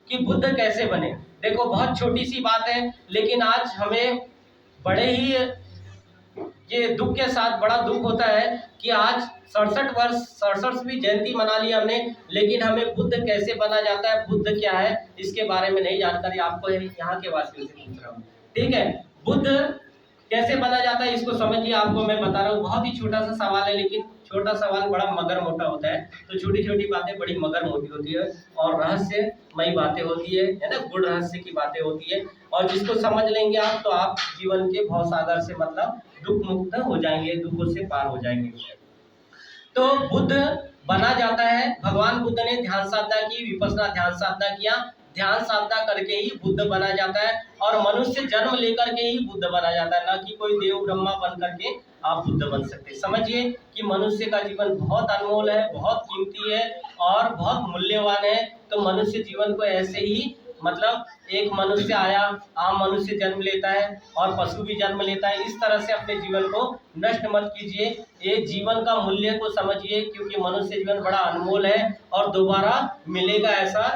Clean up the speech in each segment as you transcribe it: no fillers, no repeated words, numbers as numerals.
कि बुद्ध कैसे बने। देखो बहुत छोटी सी बात है, लेकिन आज हमें बड़े ही ये दुख के साथ बड़ा दुख होता है कि आज 67वीं जयंती मना ली हमने, लेकिन हमें बुद्ध कैसे बना जाता है, बुद्ध क्या है, इसके बारे में नहीं जानकारी आपको यहाँ के वासियों से पूछ रहा हूँ। ठीक है, बुद्ध कैसे बना जाता है इसको समझिए। आपको मैं बता रहा हूँ, बहुत ही छोटा सा सवाल है, लेकिन छोटा सवाल बड़ा मगर मोटा होता है। तो छोटी छोटी बातें बड़ी मगर मोटी होती है और रहस्यमयी बातें होती है ना, गुड़ रहस्य की बातें होती है। और जिसको समझ लेंगे आप, तो आप जीवन के भवसागर से मतलब दुख मुक्त हो जाएंगे, दुखों से पार हो जाएंगे। तो बुद्ध बना जाता है, भगवान बुद्ध ने ध्यान साधना की, विपස්සना ध्यान साधना किया, ध्यान साधना करके ही बुद्ध बना जाता है। और मनुष्य जन्म लेकर के ही बुद्ध बना जाता है, ना कि कोई देव ब्रह्मा बन करके आप बुद्ध बन सकते। समझिए कि मनुष्य का जीवन बहुत अनमोल है, बहुत कीमती है और बहुत मूल्यवान है। तो मनुष्य जीवन को ऐसे ही मतलब एक मनुष्य आया, आम मनुष्य जन्म लेता है और पशु भी जन्म लेता है, इस तरह से अपने जीवन को नष्ट मत कीजिए। ये जीवन का मूल्य को समझिए, क्योंकि मनुष्य जीवन बड़ा अनमोल है और दोबारा मिलेगा ऐसा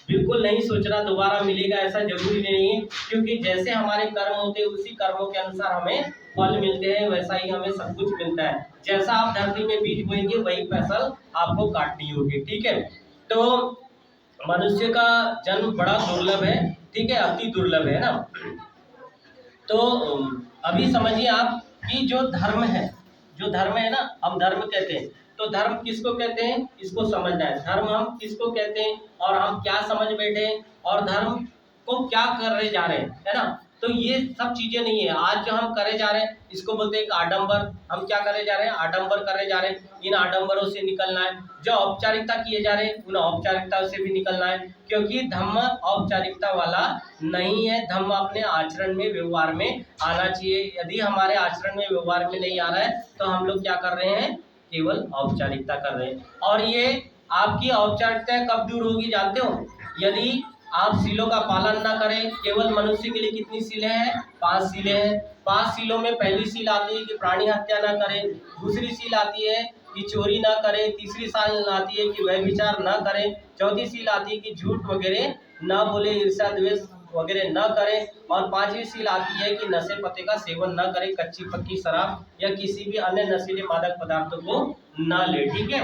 बिल्कुल नहीं सोचना, दोबारा मिलेगा ऐसा जरूरी नहीं है। क्योंकि जैसे हमारे कर्म होते हैं, उसी कर्मों के अनुसार हमें फल मिलते हैं, वैसा ही हमें सब कुछ मिलता है। जैसा आप धरती में बीज बोएंगे वही फसल आपको काटनी होगी। ठीक है, तो मनुष्य का जन्म बड़ा दुर्लभ है, ठीक है, अति दुर्लभ है ना। तो अभी समझिए आप कि जो धर्म है ना, हम धर्म कहते हैं। तो धर्म किसको कहते हैं, इसको समझना है। धर्म हम किसको कहते हैं और हम क्या समझ बैठे हैं और धर्म को क्या करने जा रहे हैं, है ना। तो ये सब चीजें नहीं है। आज जो हम करे जा रहे हैं इसको बोलते हैं आडंबर। हम क्या करे जा रहे हैं, आडंबर करे जा रहे हैं। इन आडंबरों से निकलना है। जो औपचारिकता किए जा रहे हैं उन औपचारिकता से भी निकलना है, क्योंकि धम्म औपचारिकता वाला नहीं है। धम्म अपने आचरण में व्यवहार में आना चाहिए। यदि हमारे आचरण में व्यवहार में नहीं आ रहा है तो हम लोग क्या कर रहे हैं, केवल औपचारिकता कर रहे हैं। और ये आपकी औपचारिकता कब दूर होगी जानते हो, यदि आप सीलों का पालन ना करें। केवल मनुष्य के लिए कितनी सीलें हैं, 5 सीलें हैं। 5 सीलों में पहली सील आती है कि प्राणी हत्या ना करें, दूसरी सील आती है कि चोरी ना करें, तीसरी सील आती है कि व्यभिचार ना करें, चौथी सील आती है कि झूठ वगैरह ना बोले, ईर्ष्या द्वेष वगैरह न करें, और 5वीं सील आती है कि नशे पते का सेवन न करें, कच्ची पक्की शराब या किसी भी अन्य नशीले मादक पदार्थों को न ले। ठीक है,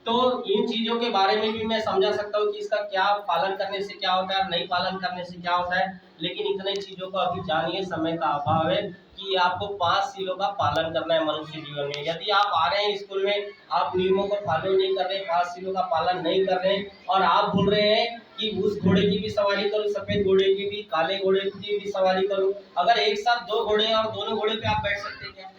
तो इन चीजों के बारे में भी मैं समझा सकता हूँ कि इसका क्या पालन करने से क्या होता है, नहीं पालन करने से क्या होता है, लेकिन इतने चीजों को अभी जानिए, समय का अभाव है कि आपको 5 सीलों का पालन करना है मनुष्य जीवन में। यदि आप आ रहे हैं स्कूल में, आप नियमों को फॉलो नहीं कर रहे, 5 सीलों का पालन नहीं कर रहे और आप बोल रहे हैं कि उस घोड़े की भी सवारी करूं, सफेद घोड़े की भी, काले घोड़े की भी सवारी करूं। अगर एक साथ 2 घोड़े हैं और दोनों घोड़े पे आप बैठ सकते हैं क्या?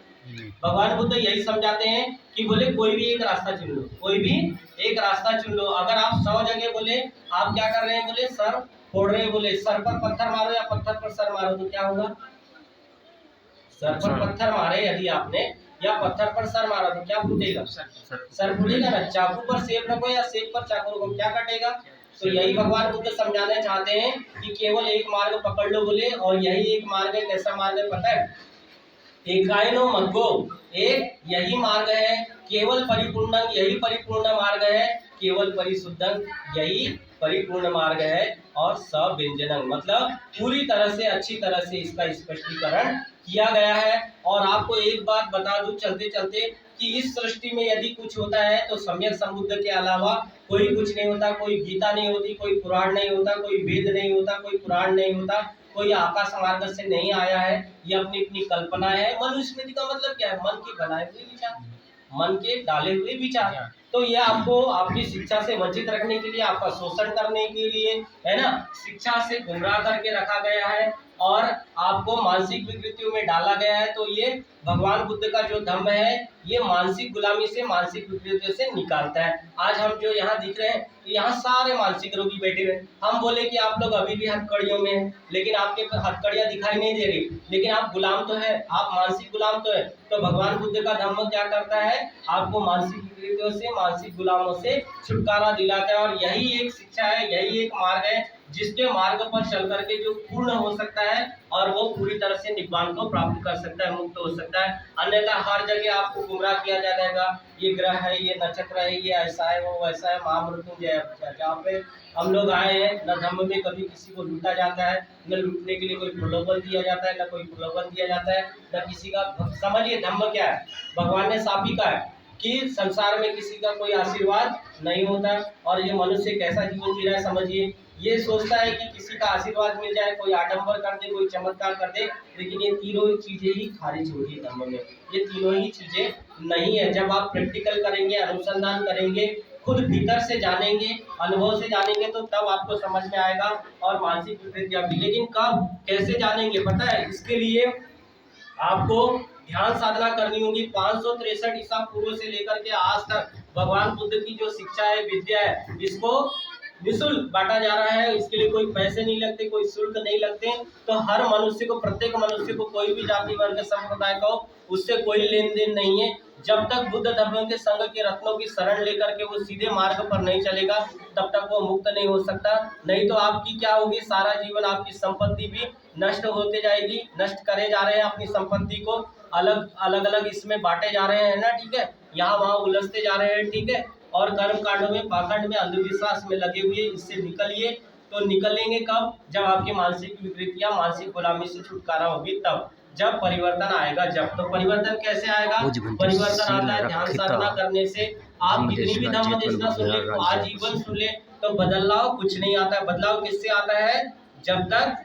भगवान बुद्ध यही समझाते हैं कि बोले कोई भी एक रास्ता चुन लो, कोई भी एक रास्ता चुन लो। अगर आप 100 जगह बोले आप क्या कर रहे हैं, बोले सर फोड़ रहे हैं, बोले सर पर पत्थर मारो या पत्थर पर सर मारो, तो क्या होगा? सर पर पत्थर मारे यदि आपने या पत्थर पर सर मारा तो क्या फूटेगा? सर फूटेगा ना। चाकू पर सेब रखो या सेब पर चाकू रखो, क्या कटेगा? तो यही भगवान बुद्ध समझाना चाहते हैं कि केवल एक मार्ग पकड़ लो बोले, और यही एक मार्ग है। कैसा मार्ग है पता है? एकायनो मग्गो, एक यही मार्ग है। केवल परिपूर्ण, यही परिपूर्ण मार्ग है। केवल परिशुद्धं, यही परिपूर्ण मार्ग है। और सव्यंजनम, मतलब पूरी तरह से अच्छी तरह से इसका स्पष्टीकरण किया गया है। और आपको एक बात बता दूं चलते चलते कि इस सृष्टि में यदि कुछ होता है तो सम्यक संबुद्ध के अलावा कोई कुछ नहीं होता। कोई गीता नहीं होती, कोई पुराण नहीं होता, कोई वेद नहीं होता, कोई पुराण नहीं होता, कोई आकाश मार्ग से नहीं आया है। ये अपनी अपनी कल्पना है। मनुस्मृति का मतलब क्या है? मन के बनाए हुए विचार, मन के डाले हुए विचार। तो ये आपको आपकी शिक्षा से वंचित रखने के लिए, आपका शोषण करने के लिए, है ना, शिक्षा से गुमराह करके रखा गया है और आपको मानसिक विकृतियों में डाला गया है। तो ये भगवान बुद्ध का जो धम्म है ये मानसिक गुलामी से, मानसिक विकृतियों से निकालता है। आज हम जो यहाँ दिख रहे हैं, यहाँ सारे मानसिक रोगी बैठे हुए। हम बोले कि आप लोग अभी भी हथकड़ियों में हैं, लेकिन आपके हथकड़ियाँ दिखाई नहीं दे रही, लेकिन आप गुलाम तो है, आप मानसिक गुलाम तो है। तो भगवान बुद्ध का धम्म क्या करता है? आपको मानसिक विकृतियों से, मानसिक गुलामों से छुटकारा दिलाता है। और यही एक शिक्षा है, यही एक मार्ग है जिसके मार्ग पर चल करके जो पूर्ण हो सकता है और वो पूरी तरह से निब्बान को प्राप्त कर सकता है, मुक्त हो सकता है। अन्यथा हर जगह आपको गुमराह किया जाएगा, ये ग्रह है, ये नक्षत्र है, ये ऐसा है, वो वैसा है, महामृत्युंजय जहाँ पे हम लोग आए हैं, न धर्म में कभी किसी को लूटा जाता है, न लूटने के लिए कोई प्रलोभन दिया जाता है, न कोई प्रलोभन दिया जाता है, न किसी का। समझिए धर्म क्या है, भगवान ने साफ ही कहा है कि संसार में किसी का कोई आशीर्वाद नहीं होता। और ये मनुष्य कैसा जीवन जी रहा है, समझिए, ये सोचता है कि किसी का आशीर्वाद मिल जाए, कोई आडंबर कर दे, कोई चमत्कार कर दे, लेकिन ये तीनों ही चीजें ही खारिज होगी धर्म में। ये तीनों ही चीजें नहीं है। जब आप प्रैक्टिकल करेंगे, अनुसंधान करेंगे, खुद भीतर से जानेंगे, अनुभव से जानेंगे, तो तब आपको समझ में आएगा। और मानसिक विकृतियां भी, लेकिन कब कैसे जानेंगे पता है? इसके लिए आपको ध्यान साधना करनी होगी। 563 ईसा पूर्व से लेकर के आज तक भगवान बुद्ध की जो शिक्षा है, विद्या है, इसको निःशुल्क बांटा जा रहा है। इसके लिए कोई पैसे नहीं लगते, कोई शुल्क नहीं लगते। तो हर मनुष्य को, प्रत्येक मनुष्य को, कोई भी जाति वर्ग संप्रदाय का हो, उससे कोई लेन देन नहीं है। जब तक बुद्ध धर्म के संघ के रत्नों की शरण लेकर के वो सीधे मार्ग पर नहीं चलेगा, तब तक वो मुक्त नहीं हो सकता। नहीं तो आपकी क्या होगी, सारा जीवन आपकी संपत्ति भी नष्ट होते जाएगी। नष्ट करे जा रहे हैं अपनी संपत्ति को, अलग अलग इसमें बांटे जा रहे हैं ना, ठीक है, यहाँ वहाँ उलझते जा रहे हैं, ठीक है। और कर्म कांडों में, पाखंड में, अंधविश्वास में लगे हुए, इससे निकलिए। तो निकलेंगे कब? जब आपकी मानसिक विकृतियां, मानसिक गुलामी से छुटकारा होगी, तब जब परिवर्तन आएगा। जब तो परिवर्तन कैसे आएगा? परिवर्तन आता है ध्यान साधना करने से। आप कितनी भी धर्म देशना सुन ले, आजीवन सुन ले, तो बदलाव कुछ नहीं आता है। बदलाव किससे आता है? जब तक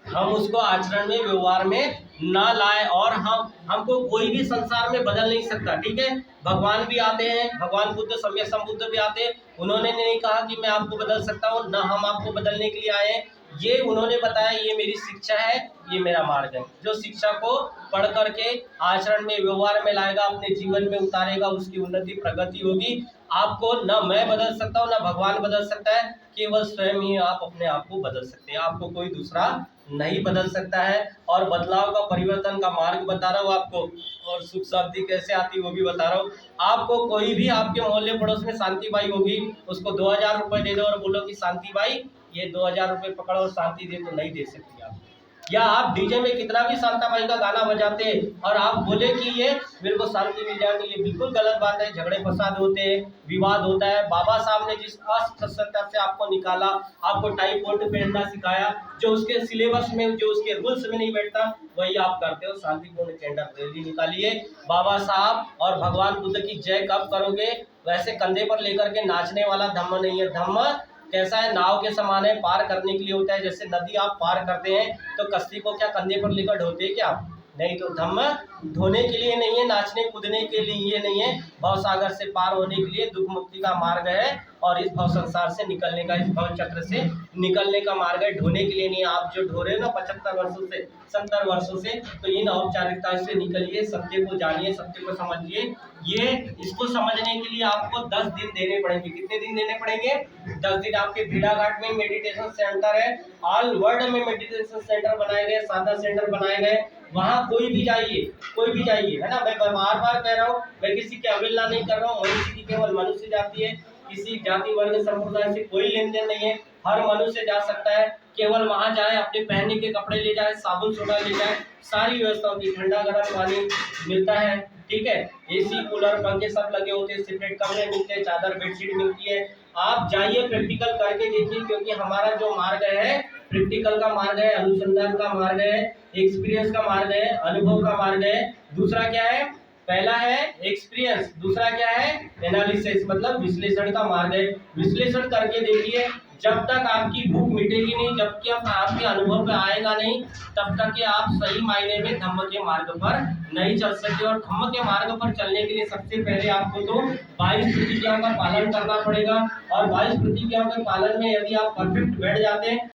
हम उसको आचरण में, व्यवहार में ना लाए। और हमको कोई भी संसार में बदल नहीं सकता, ठीक है। भगवान भी आते हैं, भगवान बुद्ध, सम्यक संबुद्ध भी आते हैं, उन्होंने नहीं कहा कि मैं आपको बदल सकता हूँ, ना हम आपको बदलने के लिए आए हैं। ये उन्होंने बताया, ये मेरी शिक्षा है, ये मेरा मार्ग है। जो शिक्षा को पढ़ करके आचरण में, व्यवहार में लाएगा, अपने जीवन में उतारेगा, उसकी उन्नति, प्रगति होगी। आपको न मैं बदल सकता हूँ, न भगवान बदल सकता है, केवल स्वयं ही आप अपने आप को बदल सकते हैं। आपको कोई दूसरा नहीं बदल सकता है। और बदलाव का, परिवर्तन का मार्ग बता रहा हूँ आपको, और सुख शांति कैसे आती वो भी बता रहा हूँ आपको। कोई भी आपके मोहल्ले पड़ोस में शांति बाई होगी, उसको 2000 रुपये दे दो और बोलो कि शांति बाई ये 2000 रुपये पकड़ो और शांति दे, तो नहीं दे सकती आप। या आप डीजे में कितना भी शांताबाई का गाना बजाते हैं और आप बोले कि ये मेरे को शांति मिल जाए, तो ये बिल्कुल गलत बात है। झगड़े फसाद होते हैं, विवाद होता है। बाबा साहब ने जिस अस्पृश्यता से आपको निकाला, आपको टाई कोट पहनना सिखाया, जो उसके सिलेबस में, जो उसके रूल्स में नहीं बैठता, वही आप करते हो। शांतिपूर्ण कैंडल रैली निकालिए। बाबा साहब और भगवान बुद्ध की जय कब करोगे? वैसे कंधे पर लेकर के नाचने वाला धम्म नहीं है। धम्म कैसा है? नाव के समान है, पार करने के लिए होता है। जैसे नदी आप पार करते हैं तो कश्ती को क्या कंधे पर लेकर ढोते हैं क्या? नहीं। तो धम्म धोने के लिए नहीं है, नाचने कूदने के लिए नहीं है, भव सागर से पार होने के लिए, दुख मुक्ति का मार्ग है। और इस भव संसार से निकलने का, इस भव चक्र से निकलने का मार्ग है, ढोने के लिए नहीं। आप जो ढो रहे हो ना 75 वर्षों से, 70 वर्षों से, तो इन औपचारिकता से निकलिए, सत्य को जानिए, सत्य को समझिए। ये इसको समझने के लिए आपको 10 दिन देने पड़ेंगे। कितने दिन देने पड़ेंगे? 10 दिन। आपके भेड़ाघाट में मेडिटेशन सेंटर है, ऑल वर्ल्ड में मेडिटेशन सेंटर बनाए गए, साधना सेंटर बनाए गए। वहाँ कोई भी जाइए, कोई भी जाइए, है ना। मैं बार बार कह रहा हूँ, मैं किसी की अवहेलना नहीं कर रहा हूँ। मनुष्य की केवल मनुष्य जाति है, किसी जाति वर्ग संप्रदाय से कोई लेन देन नहीं है। हर मनुष्य जा सकता है, केवल वहाँ जाए, अपने पहनने के कपड़े ले जाए, साबुन सोडा ले जाए, सारी व्यवस्था होती है। ठंडा गर्म पानी मिलता है, ठीक है। एसी, कूलर, पंखे सब लगे होते हैं, सेपरेट कमरे मिलते हैं, चादर, बेडशीट मिलती है। आप जाइए, प्रैक्टिकल करके देखिए, क्योंकि हमारा जो मार्ग है, प्रैक्टिकल का मार्ग है, अनुसंधान का मार्ग है, एक्सपीरियंस का मार्ग है, अनुभव का मार्ग है। दूसरा क्या है? पहला है एक्सपीरियंस, दूसरा क्या है? एनालिसिस, मतलब विश्लेषण का मार्ग है। विश्लेषण करके देखिए, जब तक आपकी भूख मिटेगी नहीं, जब तक आपके अनुभव में आएगा नहीं, तब तक कि आप सही मायने में धम्म के मार्ग पर नहीं चल सकते। और धम्म के मार्ग पर चलने के लिए सबसे पहले आपको तो 22 प्रतिज्ञाओं का पालन करना पड़ेगा। और 22 प्रतिज्ञाओं के पालन में यदि आप परफेक्ट बैठ जाते हैं